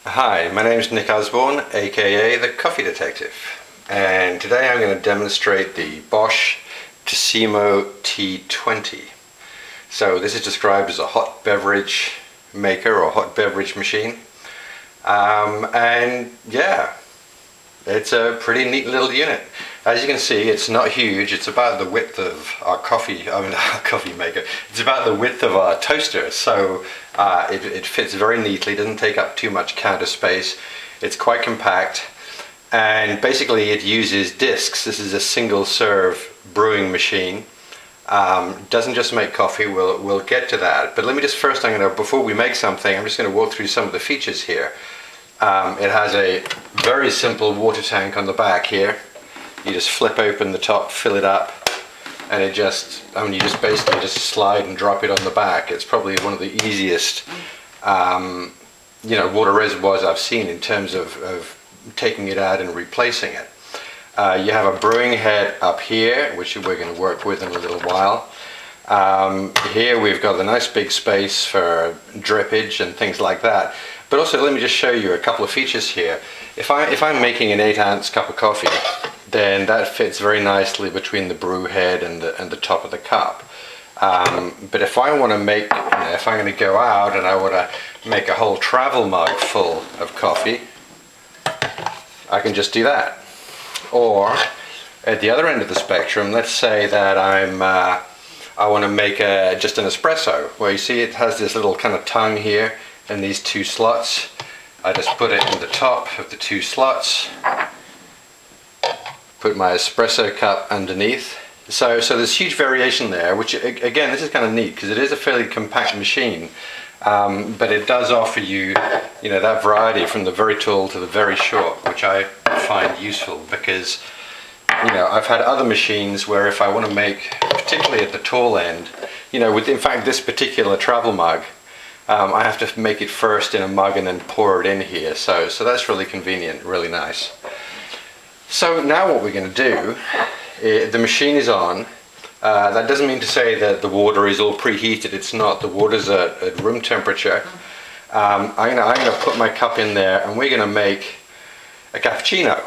Hi, my name is Nick Osborne, aka the Coffee Detective, and today I'm going to demonstrate the Bosch Tassimo T20. So this is described as a hot beverage maker or hot beverage machine, and yeah, it's a pretty neat little unit. As you can see, it's not huge. It's about the width of our our coffee maker. It's about the width of our toaster, so it fits very neatly. Doesn't take up too much counter space. It's quite compact, and basically it uses discs. This is a single serve brewing machine. Doesn't just make coffee. We'll get to that. But let me just first, before we make something, I'm just going to walk through some of the features here. It has a very simple water tank on the back here. You just flip open the top, fill it up, and you just basically just slide and drop it on the back. It's probably one of the easiest water reservoirs I've seen in terms of taking it out and replacing it. You have a brewing head up here, which we're going to work with in a little while. Here we've got a nice big space for drippage and things like that. But also, let me just show you a couple of features here. If I'm making an 8-ounce cup of coffee, then that fits very nicely between the brew head and the top of the cup. But if I want to make, if I'm going to go out and I want to make a whole travel mug full of coffee, I can just do that. Or at the other end of the spectrum, let's say that I want to make just an espresso. Well, you see it has this little kind of tongue here and these two slots. I just put it in the top of the two slots, put my espresso cup underneath. So there's huge variation there, which again, this is kind of neat because it is a fairly compact machine, but it does offer you, that variety from the very tall to the very short, which I find useful because, I've had other machines where if I want to make, particularly at the tall end, in fact this particular travel mug, I have to make it first in a mug and then pour it in here. So that's really convenient, really nice. So now what we're going to do, the machine is on. That doesn't mean to say that the water is all preheated. It's not. The water's at room temperature. I'm going to put my cup in there and we're going to make a cappuccino,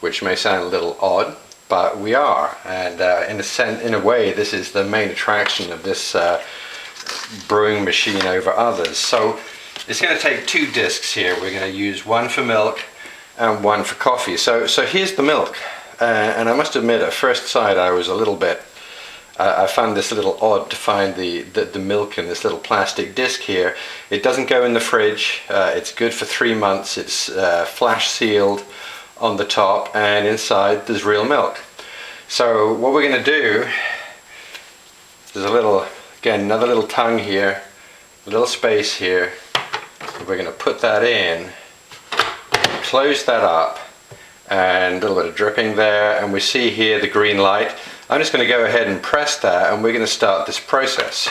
which may sound a little odd, but we are. And in a way, this is the main attraction of this brewing machine over others. So it's going to take two discs here. We're going to use one for milk and one for coffee. So here's the milk, and I must admit at first sight I was a little bit I found this a little odd to find the milk in this little plastic disc here. It doesn't go in the fridge. It's good for 3 months. It's flash sealed on the top, and inside there's real milk. So what we're going to do, there's another little tongue here, a little space here. We're going to put that in, close that up, and a little bit of dripping there, and we see here the green light. I'm just going to go ahead and press that, and we're going to start this process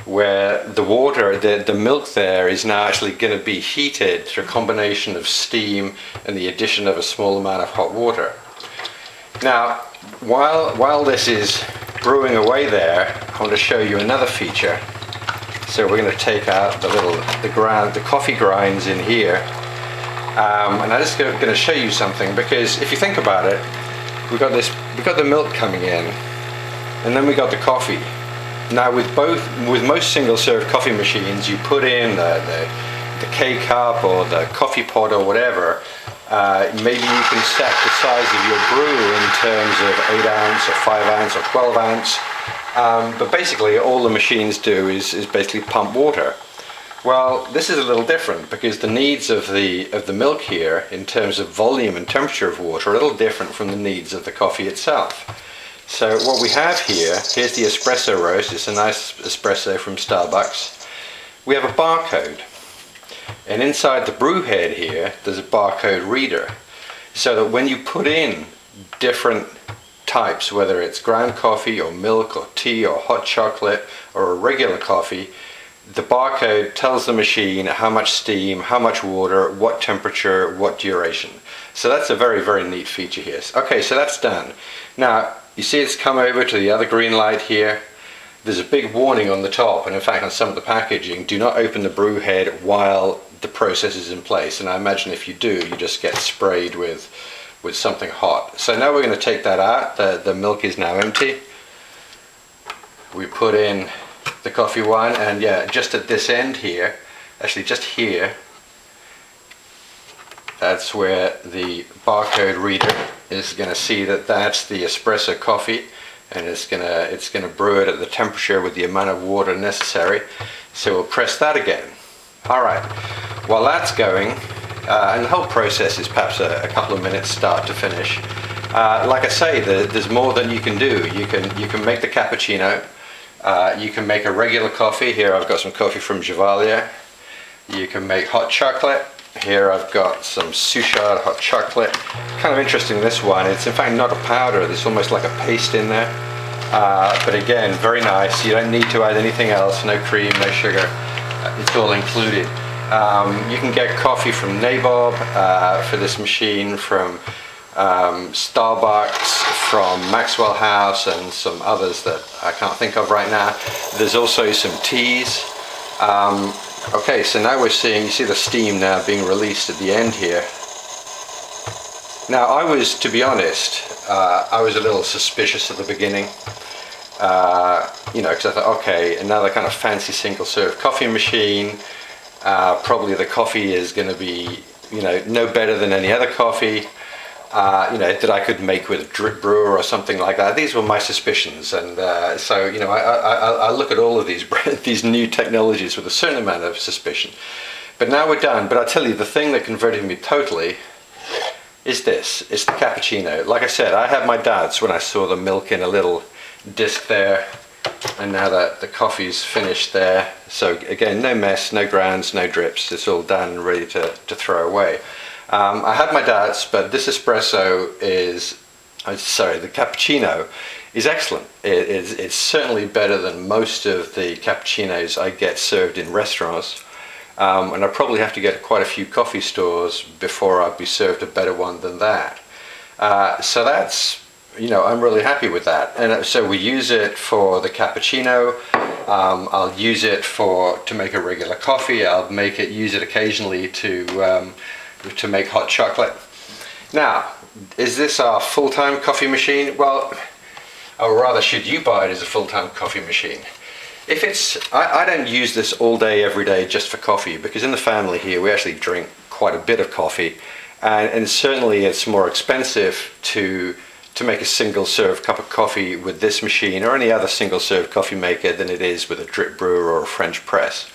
where the water, the milk there is now actually going to be heated through a combination of steam and the addition of a small amount of hot water. Now while this is brewing away there, I want to show you another feature. So we're going to take out the coffee grinds in here, and I'm just going to show you something, because if you think about it, we got the milk coming in, and then we got the coffee. Now with most single serve coffee machines, you put in the K-cup or the coffee pot or whatever. Maybe you can set the size of your brew in terms of 8-ounce or 5-ounce or 12-ounce. But basically all the machines do is basically pump water. Well, this is a little different because the needs of the milk here in terms of volume and temperature of water are a little different from the needs of the coffee itself. So what we have here's the espresso roast. It's a nice espresso from Starbucks. We have a barcode. And inside the brew head here, there's a barcode reader. So that when you put in different types, whether it's ground coffee or milk or tea or hot chocolate or a regular coffee, the barcode tells the machine how much steam, how much water, what temperature, what duration. So that's a very, very neat feature here. Okay, so that's done. Now, you see it's come over to the other green light here. There's a big warning on the top, and in fact on some of the packaging, do not open the brew head while the process is in place, and I imagine if you do, you just get sprayed with something hot. So now we're going to take that out. The milk is now empty. We put in the coffee wine, and yeah, just at this end here, actually just here, that's where the barcode reader is going to see that that's the espresso coffee, and it's gonna brew it at the temperature with the amount of water necessary. So we'll press that again. All right, while that's going, and the whole process is perhaps a couple of minutes start to finish. Like I say, there's more than you can do. You can make the cappuccino. You can make a regular coffee. Here I've got some coffee from Javalia. You can make hot chocolate. Here I've got some Suchard hot chocolate. Kind of interesting, this one. It's in fact not a powder. There's almost like a paste in there. But again, very nice. You don't need to add anything else. No cream, no sugar. It's all included. You can get coffee from Nabob for this machine, from Starbucks, from Maxwell House, and some others that I can't think of right now. There's also some teas. Okay, so now we're seeing, you see the steam now being released at the end here. Now I was, to be honest, I was a little suspicious at the beginning. You know, because I thought, okay, another kind of fancy single serve coffee machine. Probably the coffee is going to be, you know, no better than any other coffee. You know, that I could make with a drip brewer or something like that. These were my suspicions, and so, you know, I look at all of these new technologies with a certain amount of suspicion. But now we're done. But I tell you, the thing that converted me totally is this. It's the cappuccino. Like I said, I had my doubts when I saw the milk in a little disc there, and now that the coffee's finished there. So again, no mess, no grounds, no drips. It's all done and ready to throw away. I had my doubts, but this espresso is, the cappuccino is excellent. It's certainly better than most of the cappuccinos I get served in restaurants. And I probably have to get quite a few coffee stores before I'd be served a better one than that. So that's, you know, I'm really happy with that. And so we use it for the cappuccino. I'll use it to make a regular coffee. I'll use it occasionally to make hot chocolate. Now, is this our full-time coffee machine? Well, or rather, should you buy it as a full-time coffee machine? If it's, I don't use this all day, every day, just for coffee, because in the family here, we actually drink quite a bit of coffee, and certainly it's more expensive to make a single-serve cup of coffee with this machine or any other single-serve coffee maker than it is with a drip brewer or a French press.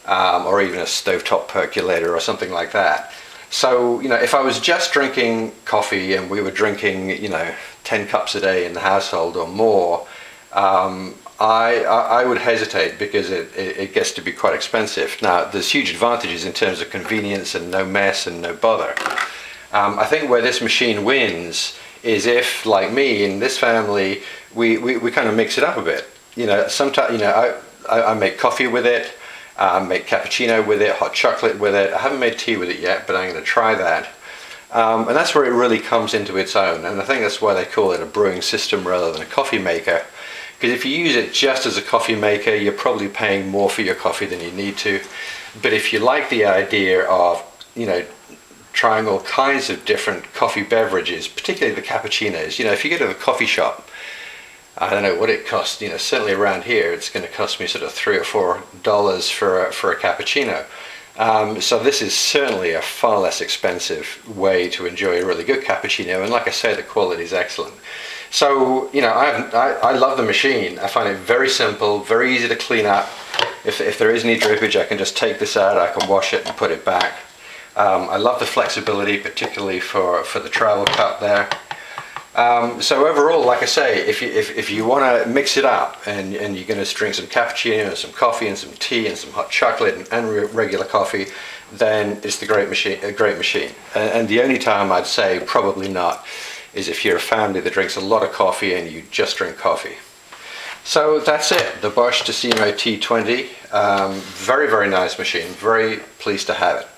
Or even a stovetop percolator or something like that. So, you know, if I was just drinking coffee and we were drinking, you know, 10 cups a day in the household or more, I would hesitate, because it gets to be quite expensive. Now, there's huge advantages in terms of convenience and no mess and no bother. I think where this machine wins is if, like me, in this family, we kind of mix it up a bit. You know, sometimes, you know, I make coffee with it. Make cappuccino with it, hot chocolate with it. I haven't made tea with it yet, but I'm going to try that. And that's where it really comes into its own. And I think that's why they call it a brewing system rather than a coffee maker. Because if you use it just as a coffee maker, you're probably paying more for your coffee than you need to. But if you like the idea of, you know, trying all kinds of different coffee beverages, particularly the cappuccinos, you know, if you go to the coffee shop, I don't know what it costs, you know, certainly around here it's going to cost me sort of $3 or $4 for a cappuccino. So this is certainly a far less expensive way to enjoy a really good cappuccino, and like I say, the quality is excellent. So, you know, I love the machine. I find it very simple, very easy to clean up. If there is any drippage, I can just take this out, I can wash it and put it back. I love the flexibility, particularly for the travel cup there. So overall, like I say, if you want to mix it up and you're going to drink some cappuccino and some coffee and some tea and some hot chocolate and regular coffee, then it's a great machine. And the only time I'd say probably not is if you're a family that drinks a lot of coffee and you just drink coffee. So that's it, the Bosch Tassimo T20. Very, very nice machine. Very pleased to have it.